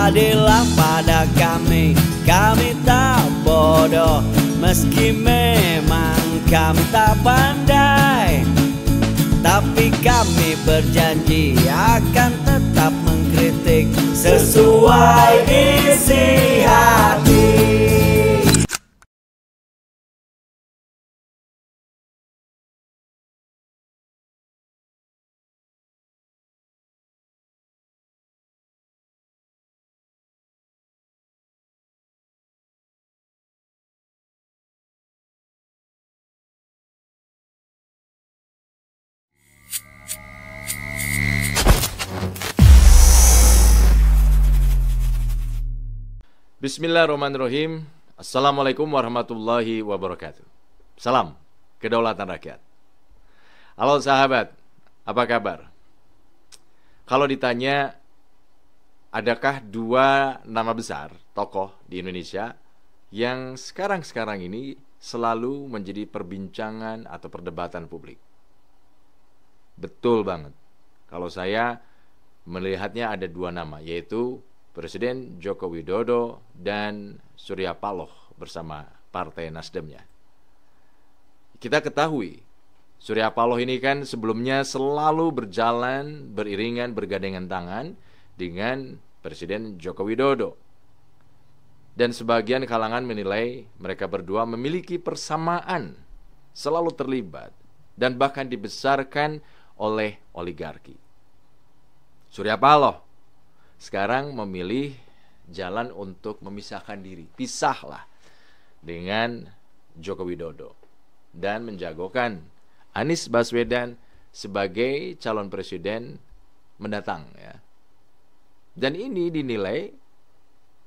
adillah pada kami, kami tak bodoh, meski memang kami tak pandai. Tapi kami berjanji akan tetap mengkritik sesuai isi hati. Bismillahirrahmanirrahim. Assalamualaikum warahmatullahi wabarakatuh. Salam kedaulatan rakyat. Halo sahabat, apa kabar? Kalau ditanya adakah dua nama besar tokoh di Indonesia yang sekarang ini selalu menjadi perbincangan atau perdebatan publik? Betul banget. Kalau saya melihatnya ada dua nama, yaitu Presiden Joko Widodo dan Surya Paloh bersama Partai Nasdemnya. Kita ketahui, Surya Paloh ini kan sebelumnya selalu berjalan beriringan, bergandengan tangan dengan Presiden Joko Widodo. Dan sebagian kalangan menilai mereka berdua memiliki persamaan, selalu terlibat, dan bahkan dibesarkan oleh oligarki. Surya Paloh sekarang memilih jalan untuk memisahkan diri, pisahlah dengan Joko Widodo, dan menjagokan Anies Baswedan sebagai calon presiden mendatang ya. Dan ini dinilai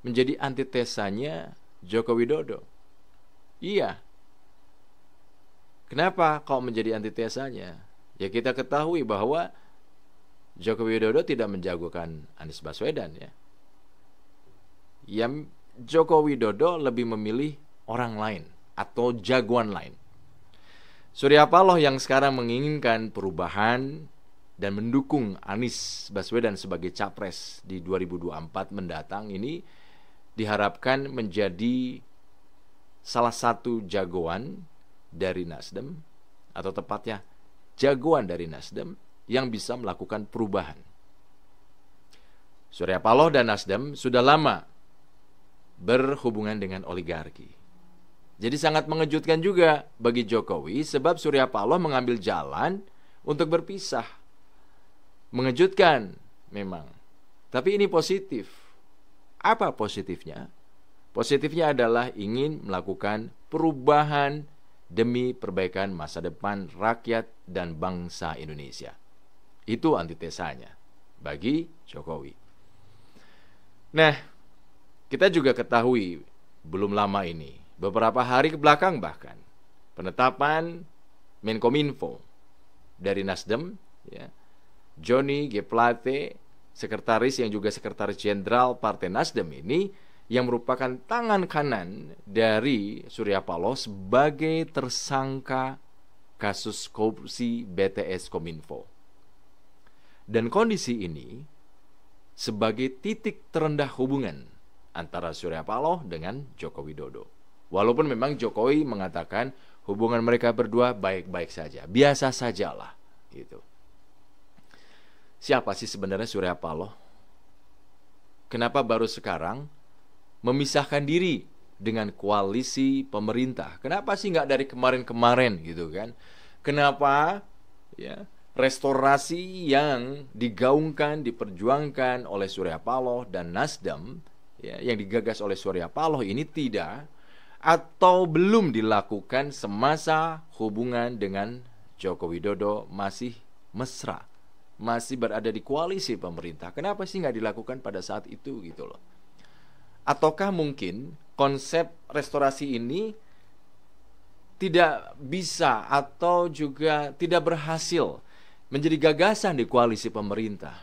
menjadi antitesanya Joko Widodo. Iya. Kenapa kok menjadi antitesanya? Ya kita ketahui bahwa Joko Widodo tidak menjagokan Anies Baswedan ya. Yang Joko Widodo lebih memilih orang lain atau jagoan lain. Surya Paloh yang sekarang menginginkan perubahan dan mendukung Anies Baswedan sebagai capres di 2024 mendatang ini diharapkan menjadi salah satu jagoan dari Nasdem, atau tepatnya jagoan dari Nasdem yang bisa melakukan perubahan. Surya Paloh dan Nasdem sudah lama berhubungan dengan oligarki. Jadi sangat mengejutkan juga bagi Jokowi sebab Surya Paloh mengambil jalan untuk berpisah. Mengejutkan memang. Tapi ini positif. Apa positifnya? Positifnya adalah ingin melakukan perubahan demi perbaikan masa depan rakyat dan bangsa Indonesia. Itu antitesanya bagi Jokowi. Nah, kita juga ketahui belum lama ini, beberapa hari ke belakang bahkan, penetapan Menkominfo dari Nasdem ya, Johnny G. Plate, sekretaris yang juga sekretaris jenderal Partai Nasdem ini, yang merupakan tangan kanan dari Surya Paloh sebagai tersangka kasus korupsi BTS Kominfo. Dan kondisi ini sebagai titik terendah hubungan antara Surya Paloh dengan Joko Widodo. Walaupun memang Jokowi mengatakan hubungan mereka berdua baik-baik saja, biasa sajalah gitu. Siapa sih sebenarnya Surya Paloh? Kenapa baru sekarang memisahkan diri dengan koalisi pemerintah? Kenapa sih nggak dari kemarin-kemarin gitu kan? Kenapa ya restorasi yang digaungkan, diperjuangkan oleh Surya Paloh dan Nasdem ya, yang digagas oleh Surya Paloh ini tidak atau belum dilakukan semasa hubungan dengan Joko Widodo masih mesra, masih berada di koalisi pemerintah? Kenapa sih nggak dilakukan pada saat itu gitu loh? Ataukah mungkin konsep restorasi ini tidak bisa atau juga tidak berhasil menjadi gagasan di koalisi pemerintah,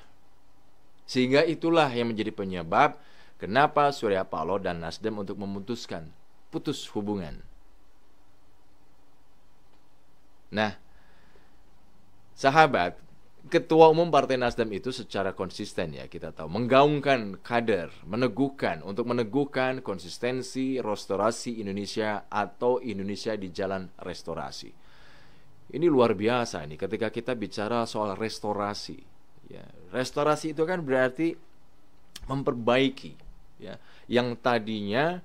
sehingga itulah yang menjadi penyebab kenapa Surya Paloh dan Nasdem untuk memutuskan putus hubungan. Nah, sahabat, Ketua Umum Partai Nasdem itu secara konsisten ya kita tahu menggaungkan kader, untuk meneguhkan konsistensi restorasi Indonesia atau Indonesia di jalan restorasi. Ini luar biasa nih ketika kita bicara soal restorasi. Ya, restorasi itu kan berarti memperbaiki ya. Yang tadinya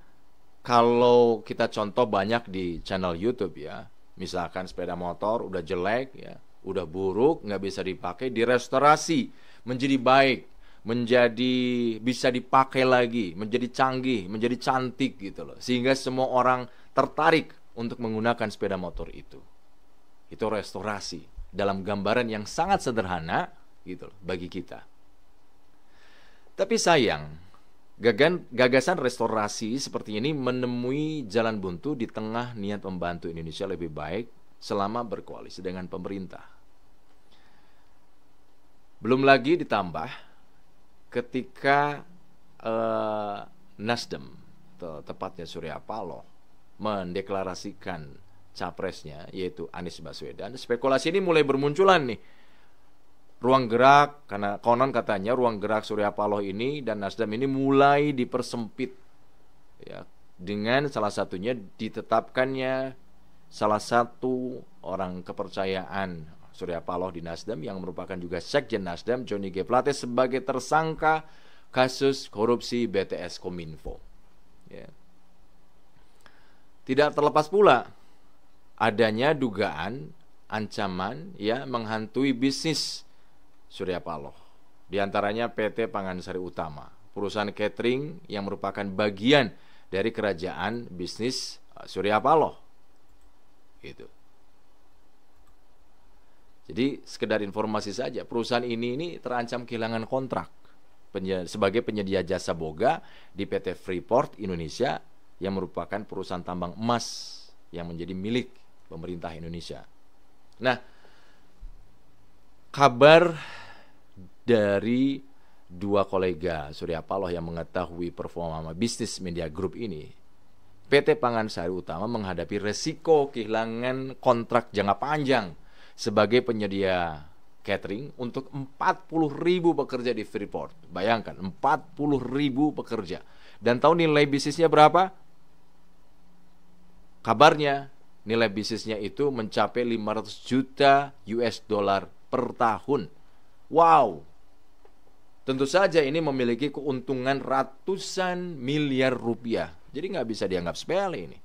kalau kita contoh banyak di channel YouTube ya, misalkan sepeda motor udah jelek ya, udah buruk, nggak bisa dipakai, direstorasi menjadi baik, menjadi bisa dipakai lagi, menjadi canggih, menjadi cantik gitu loh, sehingga semua orang tertarik untuk menggunakan sepeda motor itu. Itu restorasi dalam gambaran yang sangat sederhana gitu loh bagi kita. Tapi sayang, gagasan restorasi seperti ini menemui jalan buntu di tengah niat membantu Indonesia lebih baik selama berkoalisi dengan pemerintah. Belum lagi ditambah ketika Nasdem, tepatnya Surya Paloh, mendeklarasikan capresnya yaitu Anies Baswedan. Spekulasi ini mulai bermunculan nih. Ruang gerak, karena konon katanya ruang gerak Surya Paloh ini dan Nasdem ini mulai dipersempit ya, dengan salah satunya ditetapkannya salah satu orang kepercayaan Surya Paloh di Nasdem yang merupakan juga Sekjen Nasdem, Johnny G. Plate, sebagai tersangka kasus korupsi BTS Kominfo ya. Tidak terlepas pula adanya dugaan ancaman ya menghantui bisnis Surya Paloh, di antaranya PT Pangansari Utama, perusahaan catering yang merupakan bagian dari kerajaan bisnis Surya Paloh. Gitu. Jadi sekedar informasi saja, perusahaan ini terancam kehilangan kontrak sebagai penyedia jasa boga di PT Freeport Indonesia yang merupakan perusahaan tambang emas yang menjadi milik pemerintah Indonesia. Nah, kabar dari dua kolega Surya Paloh yang mengetahui performa bisnis Media Group ini, PT Pangansari Utama menghadapi resiko kehilangan kontrak jangka panjang sebagai penyedia catering untuk 40.000 pekerja di Freeport. Bayangkan, 40.000 pekerja. Dan tahu nilai bisnisnya berapa? Kabarnya nilai bisnisnya itu mencapai 500 juta US dollar per tahun. Wow. Tentu saja ini memiliki keuntungan ratusan miliar rupiah. Jadi nggak bisa dianggap sepele ini.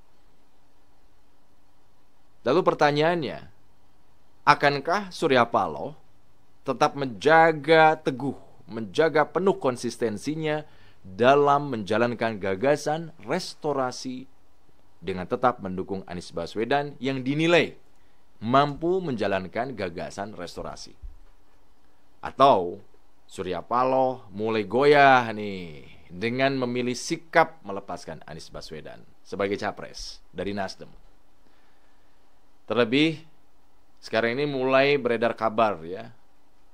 Lalu pertanyaannya, akankah Surya Paloh tetap menjaga teguh, menjaga penuh konsistensinya dalam menjalankan gagasan restorasi dengan tetap mendukung Anies Baswedan yang dinilai mampu menjalankan gagasan restorasi? Atau Surya Paloh mulai goyah nih dengan memilih sikap melepaskan Anies Baswedan sebagai capres dari Nasdem? Terlebih sekarang ini mulai beredar kabar ya,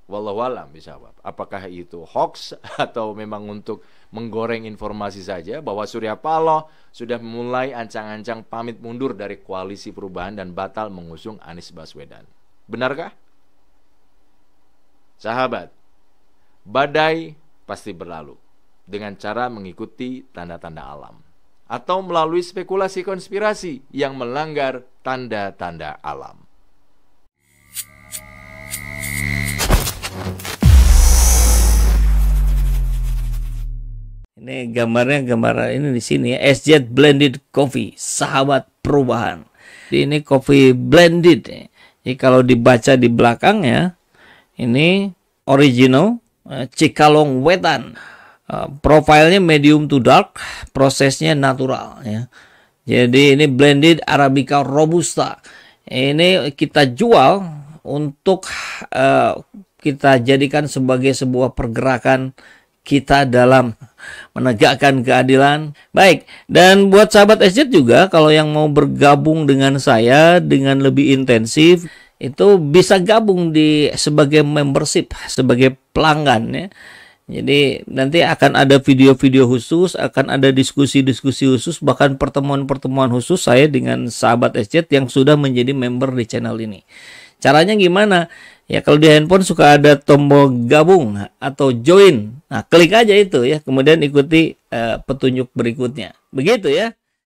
wallahualam bisawab, apakah itu hoax atau memang untuk menggoreng informasi saja bahwa Surya Paloh sudah mulai ancang-ancang pamit mundur dari koalisi perubahan dan batal mengusung Anies Baswedan. Benarkah? Sahabat, badai pasti berlalu dengan cara mengikuti tanda-tanda alam atau melalui spekulasi konspirasi yang melanggar tanda-tanda alam. Ini gambarnya ini di sini ya, SZ Blended Coffee, sahabat perubahan. Ini coffee blended. Jadi kalau dibaca di belakangnya, ini original Cikalong Wetan. Profilnya medium to dark, prosesnya natural ya. Jadi ini blended Arabica Robusta. Ini kita jual untuk kita jadikan sebagai sebuah pergerakan kita dalam menegakkan keadilan. Baik, dan buat sahabat SZ juga, kalau yang mau bergabung dengan saya dengan lebih intensif, itu bisa gabung sebagai membership, sebagai pelanggan ya. Jadi nanti akan ada video-video khusus, akan ada diskusi-diskusi khusus, bahkan pertemuan-pertemuan khusus saya dengan sahabat SZ yang sudah menjadi member di channel ini. Caranya gimana? Ya, kalau di handphone suka ada tombol gabung atau join. Nah, klik aja itu ya, kemudian ikuti petunjuk berikutnya. Begitu ya.